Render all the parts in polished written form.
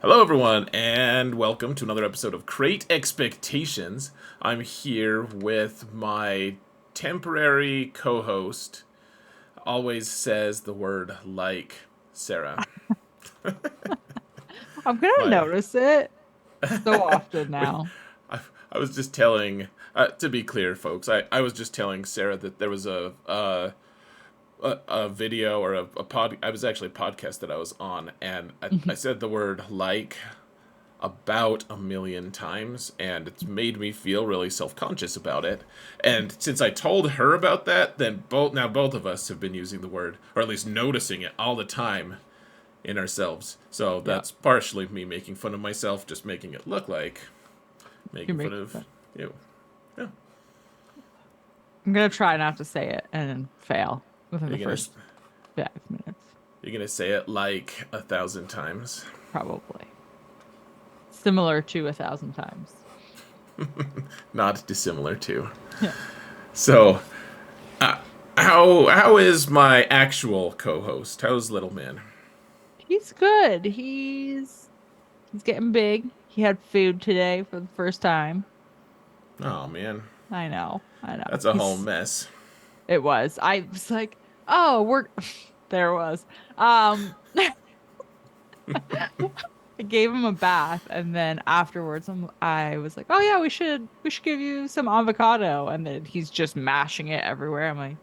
Hello, everyone, and welcome to another episode of Crate Expectations. I'm here with my temporary co host, always says the word like Sarah. I'm gonna My, notice it so often now. I, I was just telling, to be clear, folks, I was just telling Sarah that there was a video or a pod. I was actually a podcast that I was on, and I Mhm. said the word like about a million times, and it's made me feel really self-conscious about it. And since I told her about that, then both of us have been using the word, or at least noticing it all the time in ourselves. So Yeah, that's partially me making fun of myself, just making it look like you're making fun making of fun. you. Yeah. I'm gonna try not to say it and then fail within the You're gonna first 5 minutes, you're gonna say it like 1,000 times. probably. Similar to 1,000 times. Not dissimilar to. Yeah, So how is my actual co-host? How's little man? he's good. He's getting big. He had food today for the first time. Oh man. I know, I know. That's a whole mess. It was. I was like, oh, we're there was. Um, I gave him a bath, and then afterwards, I was like, "Oh yeah, we should give you some avocado." And then he's just mashing it everywhere. I'm like,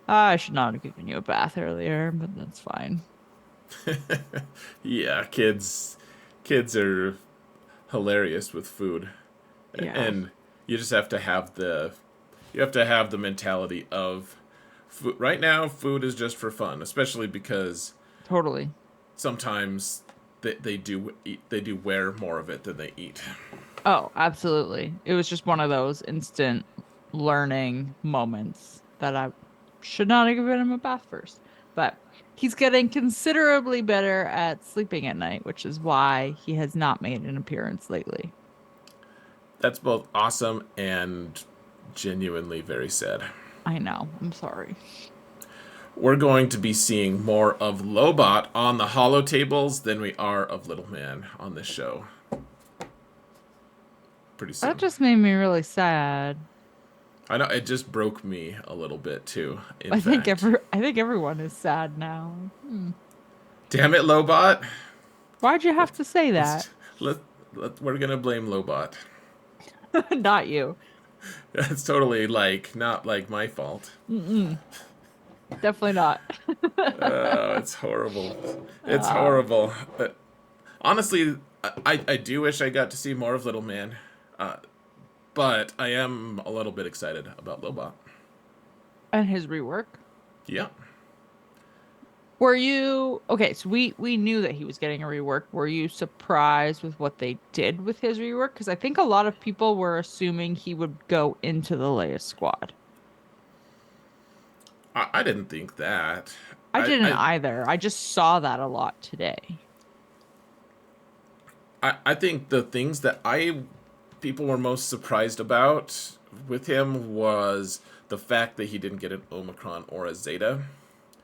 I should not have given you a bath earlier, but that's fine. Yeah, kids are hilarious with food. Yeah, And you just have to have the mentality of food. Right now food is just for fun, especially because totally. sometimes they do wear more of it than they eat. Oh, absolutely. It was just one of those instant learning moments that I should not have given him a bath first. But he's getting considerably better at sleeping at night, which is why he has not made an appearance lately. That's both awesome and genuinely very sad. I know. I'm sorry. We're going to be seeing more of Lobot on the holo tables than we are of Little Man on this show pretty That soon. just made me really sad. I know it just broke me a little bit too, in fact. I think everyone is sad now. Damn it, Lobot. Why'd you Let, have to say that? let's let, we're gonna blame Lobot. Not you. That's totally like not like my fault. Mm-mm. Definitely not. Oh, it's horrible. It's Uh, horrible. But honestly, I do wish I got to see more of Little Man. Uh, but I am a little bit excited about Lobot. and his rework. Yeah. Were you okay? So we knew that he was getting a rework. Were you surprised with what they did with his rework? Because I think a lot of people were assuming he would go into the Leia squad. I didn't think that. I I, didn't I either. I just saw that a lot today. I think the things that I people were most surprised about with him was the fact that he didn't get an Omicron or a Zeta.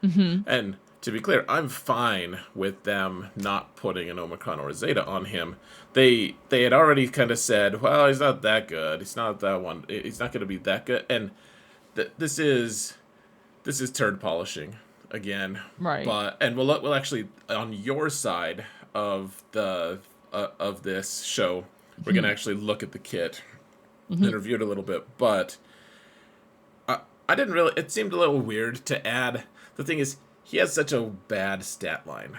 Hmm. And to be clear, I'm fine with them not putting an Omicron or a Zeta on him. They had already kind of said, well, he's not that good. He's not that one. He's not going to be that good. And this is turd polishing again. Right. But we'll actually on your side of this show, we're gonna Hmm. actually look at the kit Hmm. and review it a little bit. But I didn't really. It seemed a little weird to add. The thing is, he has such a bad stat line.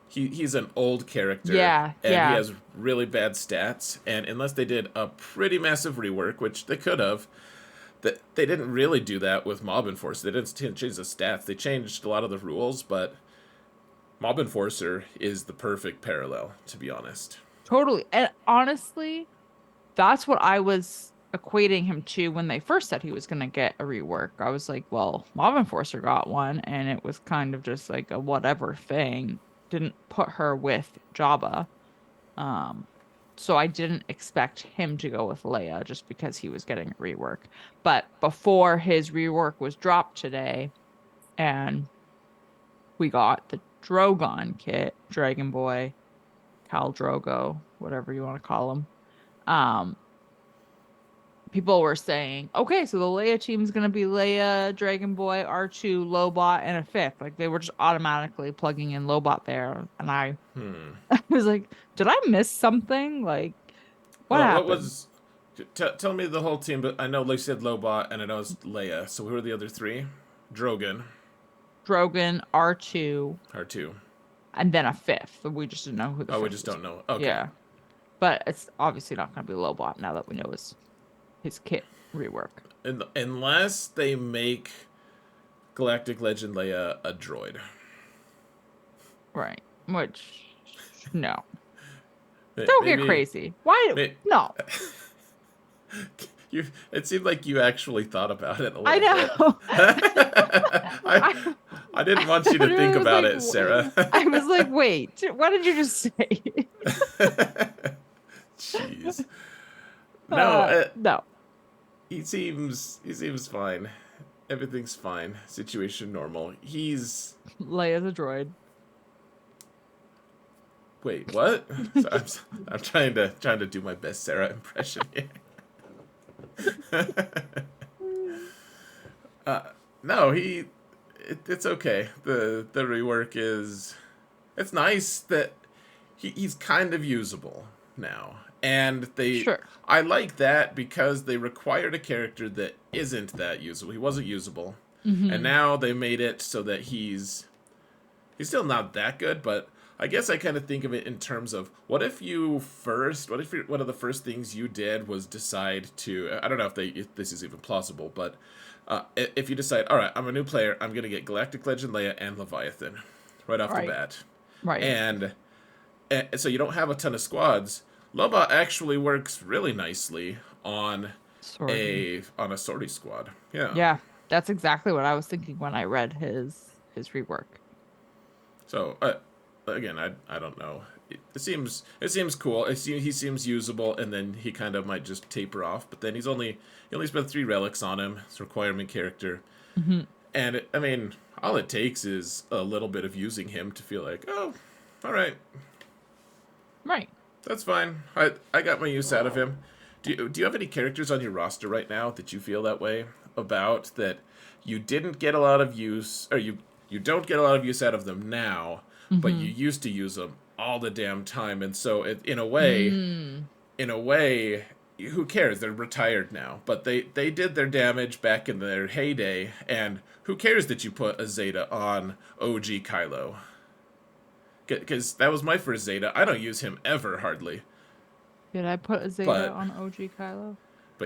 He's an old character Yeah, and he yeah. has really bad stats. And unless they did a pretty massive rework, which they could have, that they didn't really do that with Mob Enforcer. They didn't change the stats. They changed a lot of the rules, but Mob Enforcer is the perfect parallel, to be honest. Totally. And honestly, that's what I was equating him to when they first said he was going to get a rework. I was like, well, Mob Enforcer got one, and it was kind of just like a whatever thing. Didn't put her with Jabba. Um, so I didn't expect him to go with Leia just because he was getting a rework. But before his rework was dropped today, and we got the Drogon kit, Dragon Boy. Khal Drogo, whatever you want to call him. Um, people were saying, okay, so the Leia team is going to be Leia, Dragon Boy, R2, Lobot, and a fifth. Like they were just automatically plugging in Lobot there, and I, I was like, did I miss something? Like, what Well, what happened? was? Tell me the whole team. But I know they said Lobot, and I know it's Leia. So who are the other three? Drogan, Drogan, R2, R2. and then a fifth. We just didn't know who the Oh, we fifth just was. don't know. Okay. Yeah, but it's obviously not going to be Lobot now that we know his kit rework. Unless they make Galactic Legend Leia a droid. Right. Which, no. Don't get Maybe, crazy. Why? maybe No. you. It seemed like you actually thought about it a I little bit. know. I I, I didn't I want you to think literally was about like, it, Sarah. I was like, wait, what did you just say? Jeez. No, No. he seems fine. Everything's fine. Situation normal. He's Leia's a droid. wait, what? So I'm trying to do my best Sarah impression here. No, it's okay. The rework is it's nice that he's kind of usable now. And Sure. I like that because they required a character that isn't that usable. He wasn't usable. And Mm-hmm. now they made it so that he's still not that good, but I guess I kind of think of it in terms of what if one of the first things you did was decide to, I don't know if this is even plausible, but if you decide, all right, I'm a new player, I'm going to get Galactic Legend Leia and Leviathan right off the Right. bat. Right. And so you don't have a ton of squads. Lobot actually works really nicely on Sorry. a sortie squad. Yeah. Yeah. That's exactly what I was thinking when I read his rework. So again, I don't know. It seems cool. He seems usable, and then he kind of might just taper off. But then he only spent 3 relics on him. It's a requirement character, Mm-hmm. and I mean, all it takes is a little bit of using him to feel like, oh, all right, Right. that's fine. I got my use out of him. Do you have any characters on your roster right now that you feel that way about, that you didn't get a lot of use, or you don't get a lot of use out of them now, but you Mm-hmm. used to use them all the damn time, and so Mm. in a way, who cares? They're retired now, but they did their damage back in their heyday, and who cares that you put a Zeta on OG Kylo? Because that was my first Zeta. I don't use him ever hardly, Did I put a Zeta but on OG Kylo?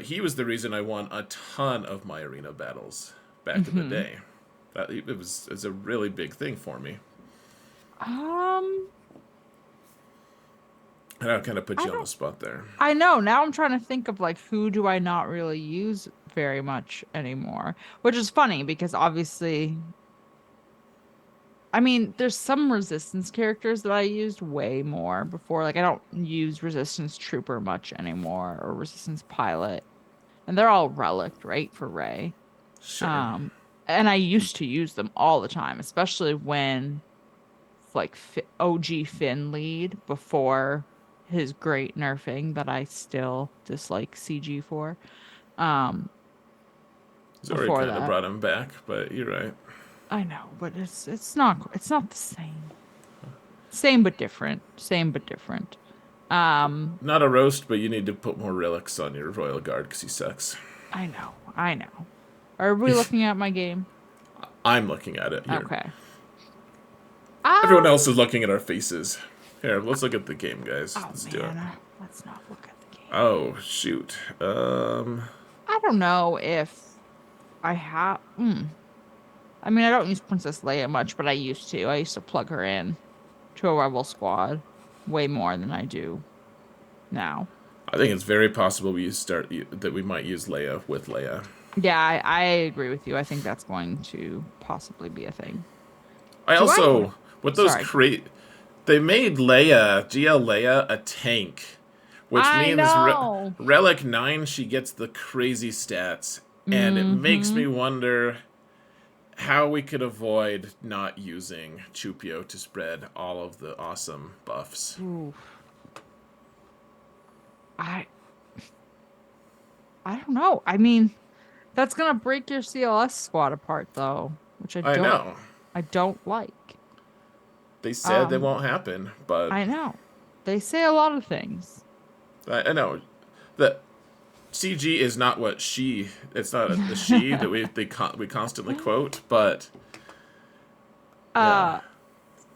he was the reason I won a ton of my arena battles back in the Mm-hmm. day. It was a really big thing for me. Um, And I'll kind of put I you on the don't spot there. I know. Now I'm trying to think of like who do I not really use very much anymore, which is funny because obviously, I mean, there's some resistance characters that I used way more before. Like I don't use resistance trooper much anymore or resistance pilot, and they're all relic, right, for Rey. Sure. Um, and I used to use them all the time, especially when like OG Finn lead before his great nerfing that I still dislike CG for. Um, He's already before kind of that, brought him back, but you're right. I know, but it's not the same. Same but different. Same but different. Um, Not a roast, but you need to put more relics on your Royal Guard because he sucks. I know. I know. Are we looking at my game? I'm looking at it here. Okay. Everyone else Um, is looking at our faces. Here, let's look at the game, guys. oh Let's do it. man, let's not look at the game. Oh, shoot. I don't know if I have. I mean, I don't use Princess Leia much, but I used to. I used to plug her in to a rebel squad way more than I do now. I think it's very possible that we might use Leia with Leia. Yeah, I agree with you. I think that's going to possibly be a thing. I Do I? also, with those Sorry. they made GL Leia a tank, which I means know. Relic 9, she gets the crazy stats. And it makes Mm-hmm. me wonder, how we could avoid not using Chupio to spread all of the awesome buffs. Ooh. I I don't know. I mean, that's gonna break your CLS squad apart though, which I know. I don't like. They said they Um, won't happen, but I know. They say a lot of things. I know. The CG is not what she. It's not the she that we constantly quote, but yeah. uh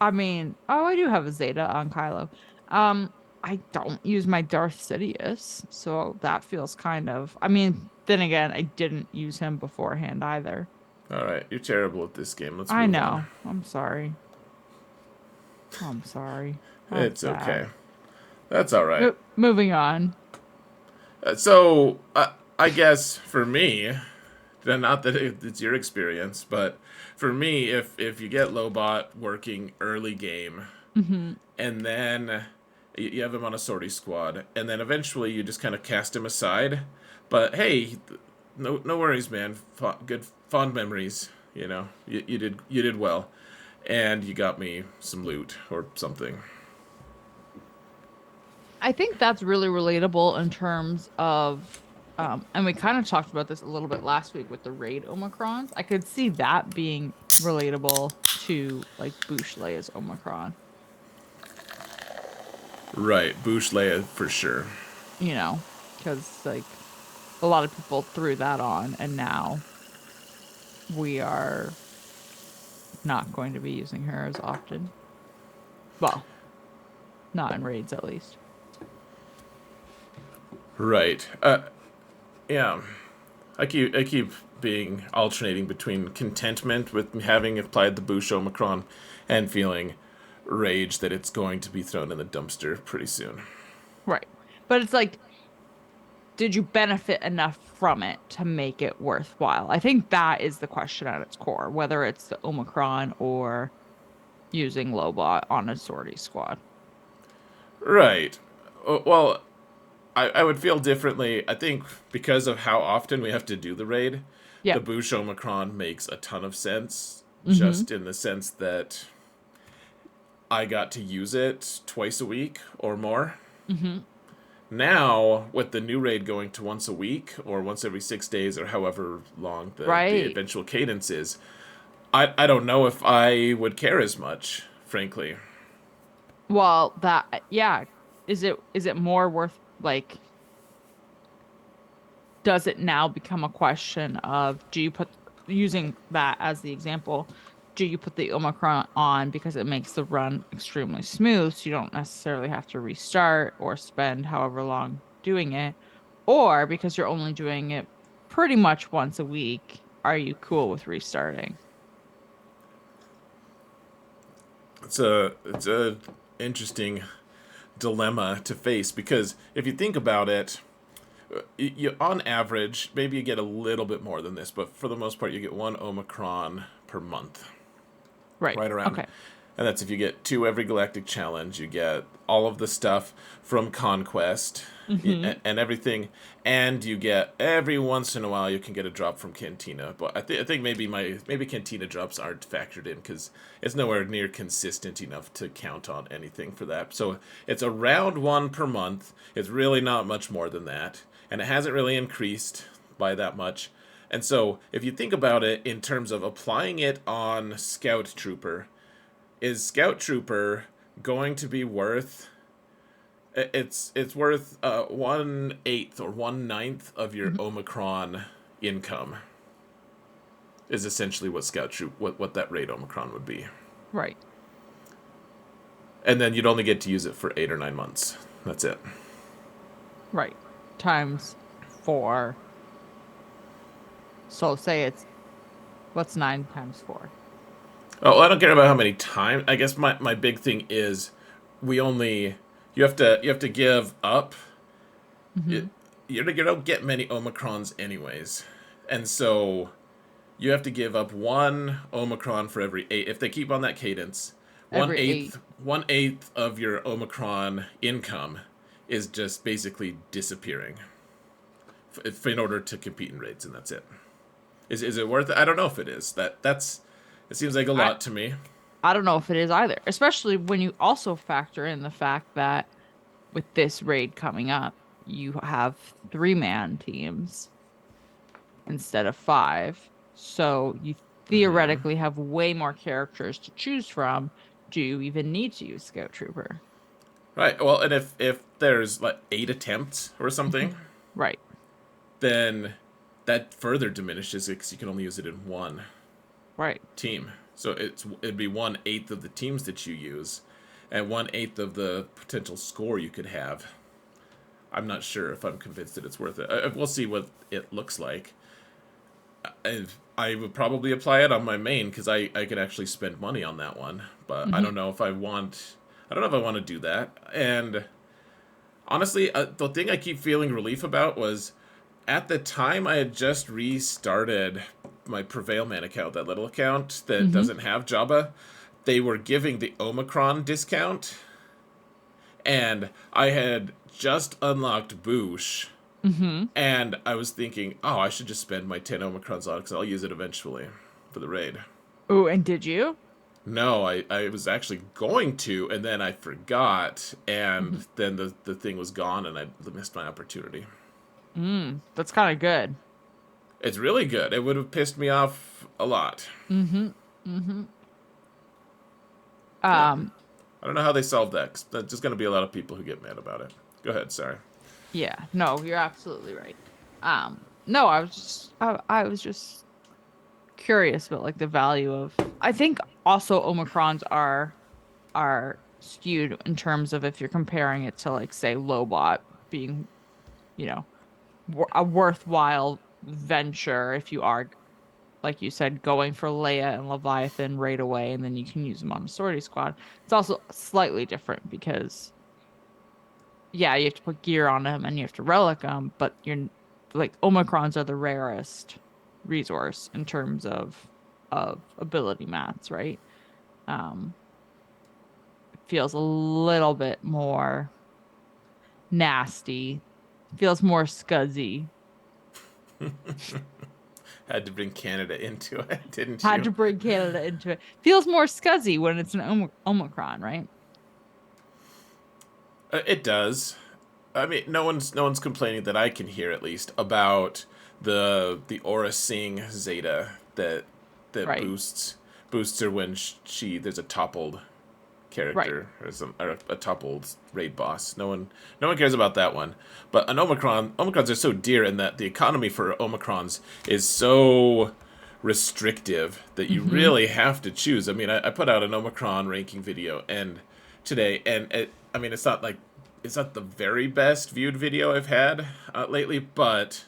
I mean, oh, I do have a Zeta on Kylo. Um, I don't use my Darth Sidious, so that feels kind of. I mean, then again, I didn't use him beforehand either. All right, you're terrible at this game. Let's I move on. know. I'm sorry. I'm sorry. That's It's bad. okay. That's all right. Moving on. So I guess for me, not that it's your experience, but for me, if you get Lobot working early game, Hmm. and then you have him on a sortie squad, and then eventually you just kind of cast him aside. But hey, no worries, man. Good fond memories. You did well, and you got me some loot or something. I think that's really relatable in terms of, and we kind of talked about this a little bit last week with the raid Omicrons. I could see that being relatable to like Bush Leia's Omicron, Right, Boosh Leia for sure. you know, because like a lot of people threw that on, and now we are not going to be using her as often. Well, not in raids at least. Right. Yeah. I keep being alternating between contentment with having applied the Boosh Omicron and feeling rage that it's going to be thrown in the dumpster pretty soon. Right. But it's like, did you benefit enough from it to make it worthwhile? I think that is the question at its core, whether it's the Omicron or using Lobot on a sortie squad. Right. Well, I would feel differently. I think because of how often we have to do the raid, Yeah. the Boosh Omicron makes a ton of sense, Mm-hmm. just in the sense that I got to use it twice a week or more. Mm-hmm. Now, with the new raid going to once a week or once every 6 days or however long the Right. eventual cadence is, I don't know if I would care as much, frankly. Well, that yeah. Is it more worth like does it now become a question of do you put using that as the example, do you put the Omicron on because it makes the run extremely smooth so you don't necessarily have to restart or spend however long doing it, or because you're only doing it pretty much once a week, are you cool with restarting? It's a interesting dilemma to face because if you think about it, you on average maybe you get a little bit more than this, but for the most part you get one Omicron per month, Right. right around. Okay. And that's if you get two every galactic challenge, you get all of the stuff from Conquest Mm-hmm. and everything, and you get every once in a while you can get a drop from Cantina. But I think maybe Cantina drops aren't factored in because it's nowhere near consistent enough to count on anything for that. So it's around one per month. It's really not much more than that, and it hasn't really increased by that much. And so, if you think about it in terms of applying it on Scout Trooper, is Scout Trooper going to be worth? It's worth 1/8 or 1/9 of your Hmm. Omicron income. Is essentially what Scout Troop what that raid Omicron would be, Right. and then you'd only get to use it for 8 or 9 months. That's it. Right. Times four. So say it's what's 9 times 4? Oh, I don't care about how many times. I guess my big thing is we only you have to give up. Mm-hmm. You, you don't get many Omicrons anyways, and so you have to give up one Omicron for every eight. If they keep on that cadence, one Every 8. eighth one eighth of your Omicron income is just basically disappearing in order to compete in raids, and that's it. Is it worth it? I don't know if it is. It seems like a I lot to me. I don't know if it is either, especially when you also factor in the fact that with this raid coming up, you have 3-man teams instead of 5. So you theoretically have way more characters to choose from. Do you even need to use Scout Trooper? Right. Well, and if there's like 8 attempts or something, Right. then that further diminishes it because you can only use it in one Right. team. So it'd be 1/8 of the teams that you use, and 1/8 of the potential score you could have. I'm not sure if I'm convinced that it's worth it. We'll see what it looks like. I would probably apply it on my main because I could actually spend money on that one, but I Hmm. don't know if I want. I don't know if I want to do that. And honestly, the thing I keep feeling relief about was at the time I had just restarted my Prevail Man account, that little account that Hmm. doesn't have Jabba. They were giving the Omicron discount, and I had just unlocked Boosh, Hmm. and I was thinking, oh, I should just spend my 10 Omicrons on it because I'll use it eventually for the raid. Oh, and did you? No, I was actually going to, and then I forgot, Hmm. and then the thing was gone, and I missed my opportunity. That's kind of good. It's really good. It would have pissed me off a lot. Hmm. Hmm. Yeah. Um, I don't know how they solved that. 'Cause there's just going to be a lot of people who get mad about it. Go ahead, sorry. yeah, no, you're absolutely right. No, I was just curious about like the value of I think also Omicrons are skewed in terms of if you're comparing it to like say Lobot being, you know, a worthwhile venture if you are like you said going for Leia and Leviathan right away and then you can use them on a sortie squad. It's also slightly different because yeah, you have to put gear on them and you have to relic them, but you're like Omicrons are the rarest resource in terms of ability mats, right? Um, it feels a little bit more nasty, feels more scuzzy. Had to bring Canada into it, didn't Had you? to bring Canada into it. Feels more scuzzy when it's an Omicron, right? It does. I mean, no one's complaining that I can hear at least about the Aura Sing Zeta that Right, boosts her when she there's a toppled right. character or a toppled raid boss. No one cares about that one. But an Omicrons are so dear in that the economy for Omicrons is so restrictive that you Mm-hmm. really have to choose. I mean, I put out an Omicron ranking video and today, and I mean, it's not the very best viewed video I've had lately, but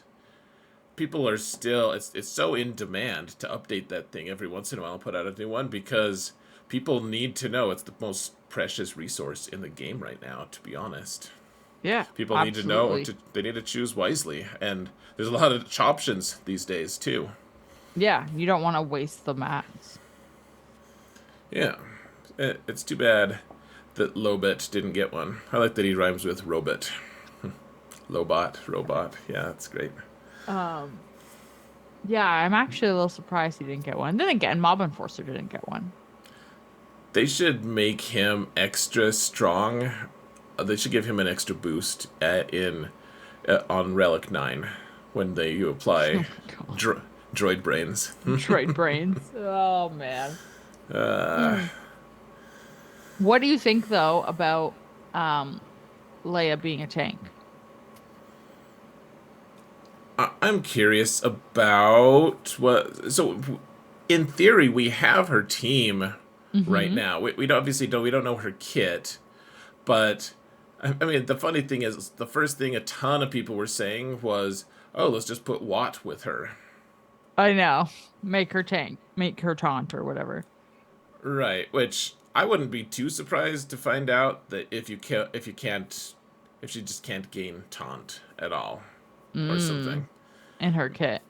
people are still it's so in demand to update that thing every once in a while and put out a new one because people need to know it's the most precious resource in the game right now, to be honest. Yeah, People need to know absolutely. they need to choose wisely, and there's a lot of options these days too. Yeah, you don't want to waste the mats. Yeah, it's too bad that Lobot didn't get one. I like that he rhymes with robot. Lobot, robot. Yeah, that's great. Um, yeah, I'm actually a little surprised he didn't get one. Then again, Mob Enforcer didn't get one. They should make him extra strong. They should give him an extra boost in on Relic 9 when you Oh apply my God. droid brains. Droid brains. Oh man. uh, Mm. What do you think though about um Leia being a tank? I'm curious about what. So, in theory, we have her team right Mm-hmm. now. We obviously don't. We don't know her kit, but I mean, the funny thing is, the first thing a ton of people were saying was, "Oh, let's just put Watt with her." I know. Make her tank. Make her taunt or whatever. Right, which I wouldn't be too surprised to find out that if she just can't gain taunt at all or Mm. something. In her kit.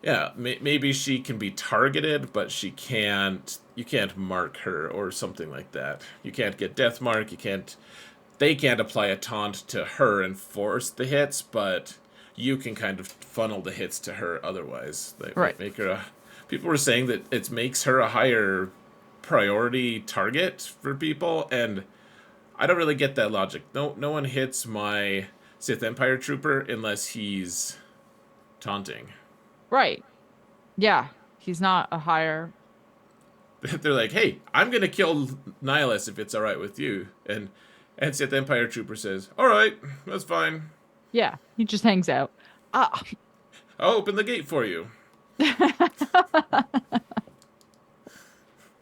Yeah, maybe she can be targeted, but she can't. You can't mark her or something like that. You can't get death mark. You can't. They can't apply a taunt to her and force the hits, but you can kind of funnel the hits to her otherwise. They Right. make her people were saying that it makes her a higher priority target for people, and I don't really get that logic. No one hits my Sith Empire trooper unless he's taunting. Right. Yeah. He's not a higher. They're like, "Hey, I'm gonna kill Nihilus if it's all right with you," and Sith Empire trooper says, "All right, that's fine. Yeah. He just hangs out. Ah. I'll open the gate for you."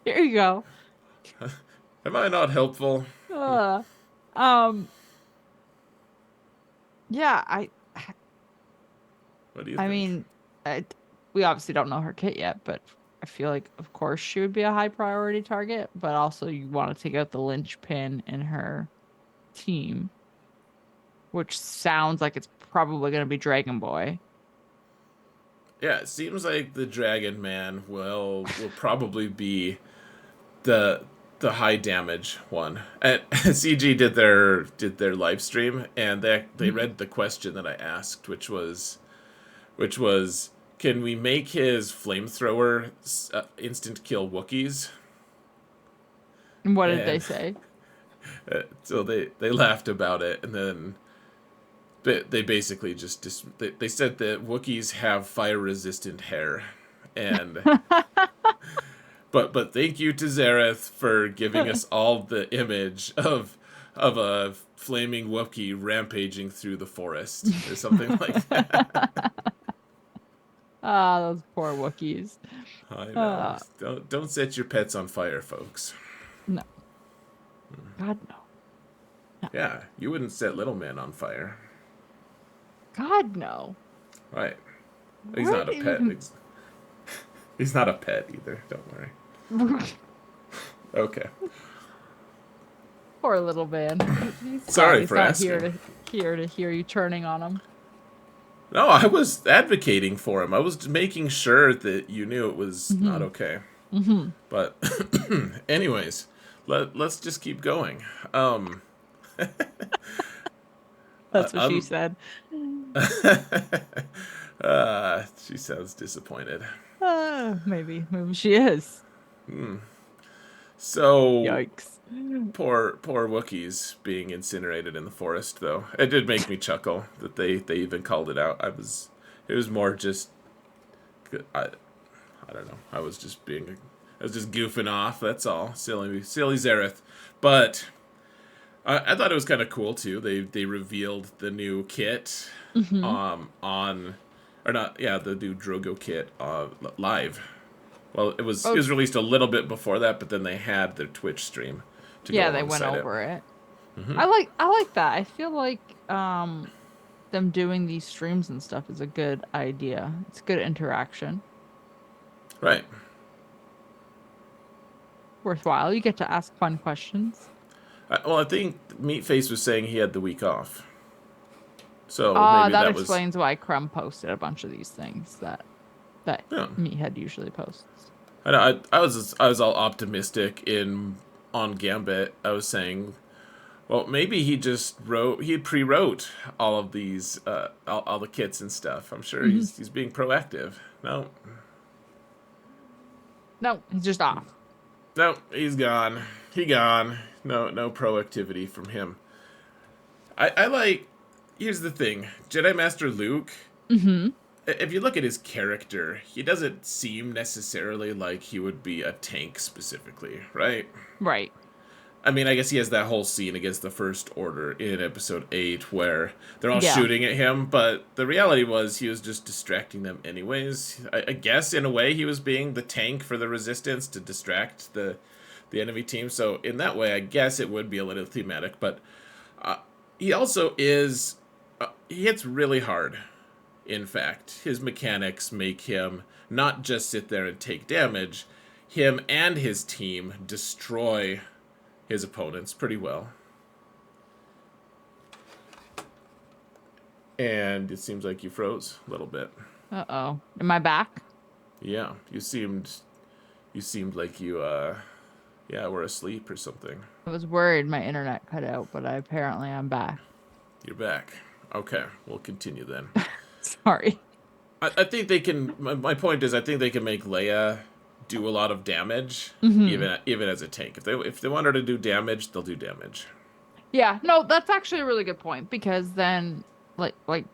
Here you go. Am I not helpful? Uh, um. Yeah. What do you I think? mean, I, we obviously don't know her kit yet, but I feel like, of course, she would be a high priority target. But also, you want to take out the linchpin in her team, which sounds like it's probably going to be Dragon Boy. Yeah, it seems like the Dragon Man will probably be the high damage one. And CG did their live stream, and they Mhm. read the question that I asked, which was can we make his flamethrower instant kill Wookiees? And what did they And say? so they laughed about it, and then they basically they said that Wookiees have fire resistant hair, and but thank you to Zareth for giving us all the image of a flaming Wookiee rampaging through the forest or something like that. Ah, those poor Wookiees. I know. Uh, Don't set your pets on fire, folks. no. God, no. No. Yeah, you wouldn't set little man on fire, God, no. right? He's Where not a did pet. even... He's not a pet either. Don't worry. Okay. Poor little man. He's glad Sorry he's for not here asking. to hear you turning on him. No, I was advocating for him. I was making sure that you knew it was not Hmm. okay. Hmm. But, anyways, let's just keep going. Um, uh, That's what she um, said. she sounds disappointed. Maybe she is. So Yikes. poor Wookiees being incinerated in the forest, though. It did make me chuckle that they even called it out. It was more just, I, I don't know. I was just goofing off. That's all. Silly Zareth. But I thought it was kind of cool too. They revealed the new kit, Hmm. on, or not? Yeah, the new Drogo kit live. Well, it Oh, was released a little bit before that, but then they had their Twitch stream to go yeah, they went alongside it. over it. I like that. I feel like them doing these streams and stuff is a good idea. It's good interaction. Right. Worthwhile. You get to ask fun questions. Well, I think Meatface was saying he had the week off, so maybe That that was. explains why Crumb posted a bunch of these things that Yeah. Meathead usually posts. I was all optimistic in on Gambit. I was saying, well, maybe he pre-wrote all of these all the kits and stuff. I'm sure Hmm. he's being proactive. No, No, he's just off. no, he's gone. He gone. No proactivity from him. I like. Here's the thing, Jedi Master Luke. Hmm. If you look at his character, he doesn't seem necessarily like he would be a tank specifically, right? Right. I mean, I guess he has that whole scene against the First Order in Episode 8 where they're all Yeah. shooting at him, but the reality was he was just distracting them anyways. I guess, in a way, he was being the tank for the Resistance to distract the enemy team, so in that way, I guess it would be a little thematic, but he also is. He hits really hard, in fact. His mechanics make him not just sit there and take damage, him and his team destroy his opponents pretty well. And it seems like you froze a little bit. Uh-oh. Am I back? Yeah, you seemed like you yeah, were asleep or something. I was worried my internet cut out, but I apparently I'm back. You're back. Okay, we'll continue then. Sorry. I think they can. My point is, I think they can make Leia do a lot of damage, Hmm. even as a tank. If they want her to do damage, they'll do damage. Yeah, no, that's actually a really good point because then like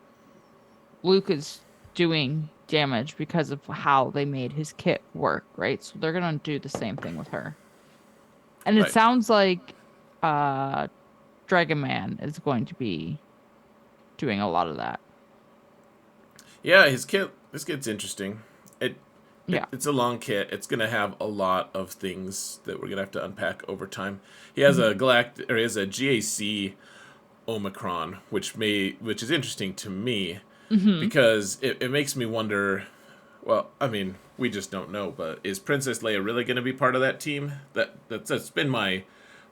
Luke is doing damage because of how they made his kit work, right? So they're gonna do the same thing with her. And it Right. sounds like uh Dragon Man is going to be doing a lot of that. Yeah, his kit's interesting. It, Yeah. it's a long kit. It's gonna have a lot of things that we're gonna have to unpack over time. He has Hmm. he has a GAC Omicron, which is interesting to me Hmm. because it makes me wonder. Well, I mean, we just don't know, but is Princess Leia really going to be part of that team? That's been my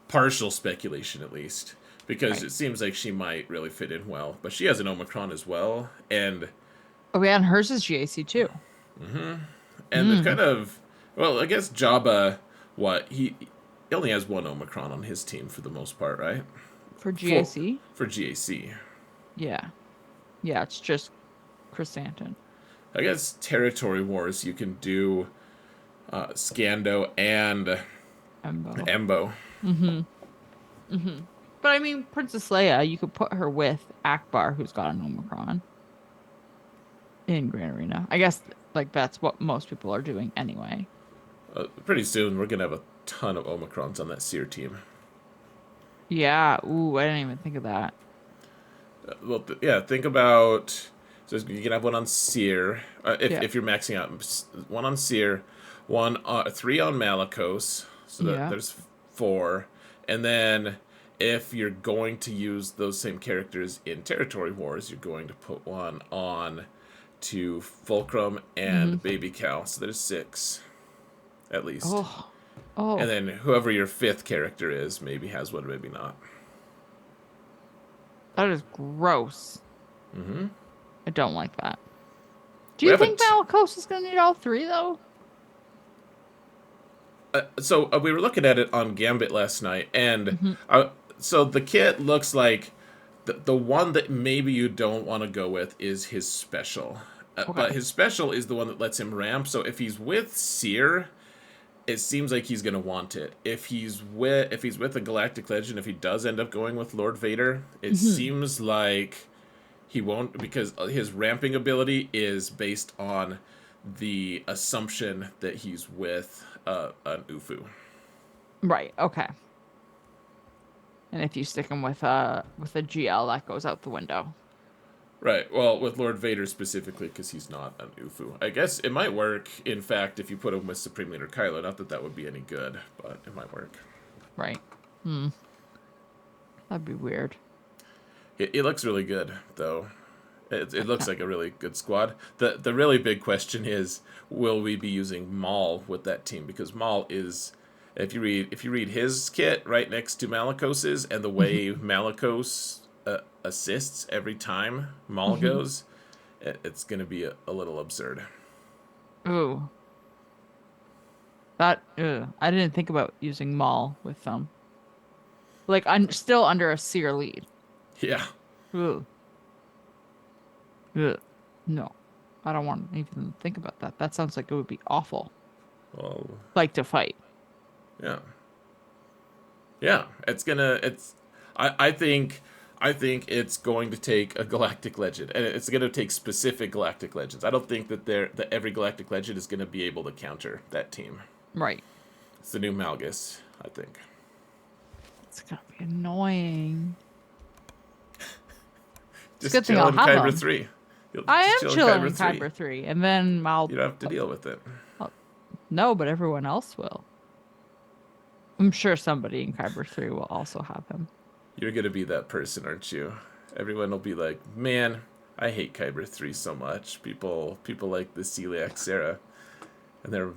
partial speculation, at least, because Right. it seems like she might really fit in well. But she has an Omicron as well, Oh yeah, and hers is GAC too. and they've Mm. kind of, well, I guess Jabba, what he only has one Omicron on his team for the most part, right? For For GAC? for GAC. Yeah. Yeah, it's just Chrysanthemum. I guess territory wars you can do Scando and Embo. Embo. Hmm. Hmm. But I mean, Princess Leia, you could put her with Akbar, who's got an Omicron in Grand Arena. I guess like that's what most people are doing anyway. Pretty soon we're gonna have a ton of Omicrons on that Seer team. Yeah. Ooh, I didn't even think of that. Well, yeah, think about. So you can have one on Seer, Yeah. if you're maxing out one on Seer, three on Malicos, so that Yeah. there's four, and then if you're going to use those same characters in Territory Wars, you're going to put one on to Fulcrum Hmm. and Baby Cow, so there's six at least, Oh. and Oh. then whoever your fifth character is maybe has one, maybe not. That is gross. Mm-hmm. I don't like that. Do We you have think Malikos is gonna need all three though? we were looking at it on Gambit last night, and Hmm. so the kit looks like the one that maybe you don't want to go with is his special. But Okay. his special is the one that lets him ramp. So if he's with Seer, it seems like he's gonna want it. If he's with a Galactic Legend, if he does end up going with Lord Vader, it Hmm. seems like he won't, because his ramping ability is based on the assumption that he's with an Ufu. Right. Okay. And if you stick him with a GL, that goes out the window. Right. Well, with Lord Vader specifically, because he's not an Ufu. I guess it might work, in fact, if you put him with Supreme Leader Kylo. Not that that would be any good, but it might work. Right. Hmm. That'd be weird. It looks really good, though. It looks like a really good squad. The really big question is, will we be using Maul with that team? Because Maul is, if you read his kit right next to Malicos's, and the way Malicos assists every time Maul Hmm. goes, it's going to be a little absurd. Ooh. That I didn't think about using Maul with them. Like I'm still under a seer lead. Yeah. Ugh. Ugh. No. I don't want to even think about that. That sounds like it would be awful. Well, Like to fight. yeah. Yeah. I think it's going to take a galactic legend, and it's going to take specific galactic legends. I don't think that every galactic legend is going to be able to counter that team. Right. It's the new Malgus, I think. It's gonna be annoying. It's a Just good thing chill I'll in have Kyber them. 3. You'll I just am chill in chilling Kyber in 3. Kyber 3, and then You don't have to deal with it. no, but everyone else will. I'm sure somebody in Kyber 3 will also have him. You're going to be that person, aren't you? Everyone will be like, man, I hate Kyber 3 so much. People like the Celiac Sarah and their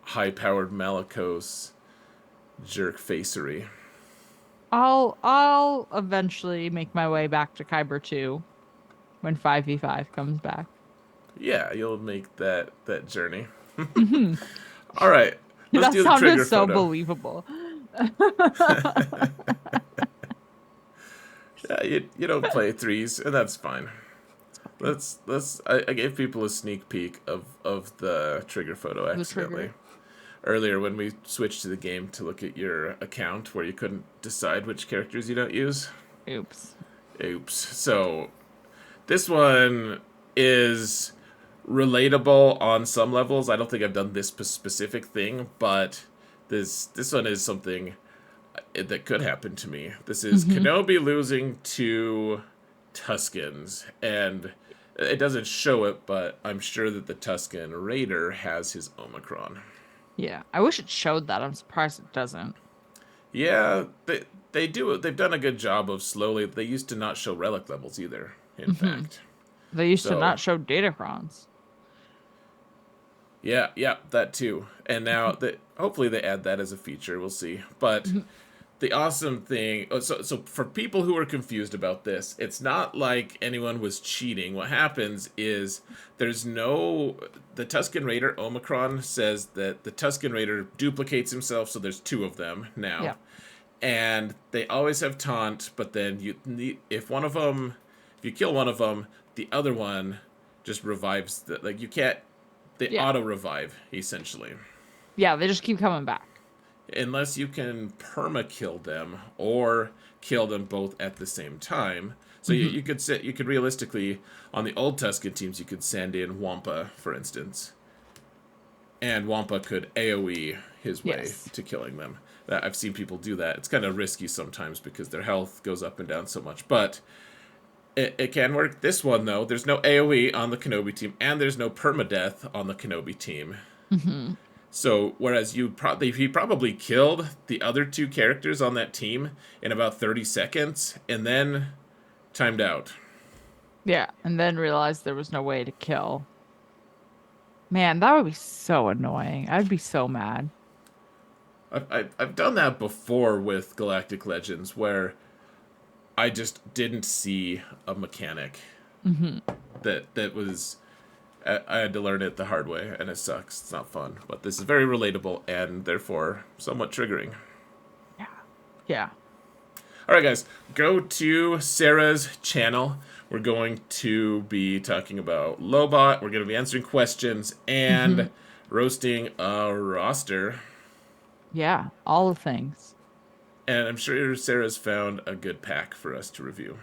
high-powered Malicos jerk facery. I'll eventually make my way back to Kyber 2 when 5v5 comes back. Yeah, you'll make that journey. Hmm. All right, let's That do the sounded trigger so photo. believable. Yeah, you don't play threes, and that's fine. I gave people a sneak peek of the trigger photo The trigger. accidentally earlier when we switched to the game to look at your account where you couldn't decide which characters you don't use. Oops. Oops. So this one is relatable on some levels. I don't think I've done this specific thing, but this one is something that could happen to me. This is Mm-hmm. Kenobi losing to Tuskens, and it doesn't show it, but I'm sure that the Tusken Raider has his Omicron. Yeah. I wish it showed that. I'm surprised it doesn't. Yeah, they do. They've done a good job of slowly. They used to not show relic levels either. In Mm-hmm. fact, They used to so not show datacrons. yeah, that too. And now that hopefully they add that as a feature. We'll see. But Mm-hmm. the awesome thing, so for people who are confused about this, it's not like anyone was cheating. What happens is the Tusken Raider Omicron says that the Tusken Raider duplicates himself, so there's two of them now. Yeah. And they always have taunt, but then if you kill one of them, the other one just revives. Like you can't, they Yeah. auto revive essentially, Yeah. They just keep coming back. unless you can perma kill them or kill them both at the same time. So Mm-hmm. you could realistically on the old Tusken teams you could send in Wampa, for instance, and Wampa could AoE his way Yes. to killing them. I've seen people do that. It's kind of risky sometimes because their health goes up and down so much, but it can work. This one, though, there's no AoE on the Kenobi team, and there's no permadeath on the Kenobi team. Mm-hmm. So, whereas he probably killed the other two characters on that team in about 30 seconds, and then timed out. Yeah. And then realized there was no way to kill. Man, that would be so annoying. I'd be so mad. I've done that before with Galactic Legends, where I just didn't see a mechanic Mm-hmm. that was. I had to learn it the hard way, and it sucks. It's not fun, but this is very relatable and therefore somewhat triggering. Yeah. Yeah. All right, guys, go to Sarah's channel. We're going to be talking about Lobot. We're going to be answering questions Mm-hmm. and roasting a roster. Yeah. All the things. And I'm sure Sarah's found a good pack for us to review.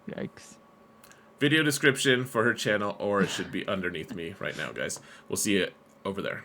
Yikes. Video description for her channel, or it should be underneath me right now, guys. We'll see you over there.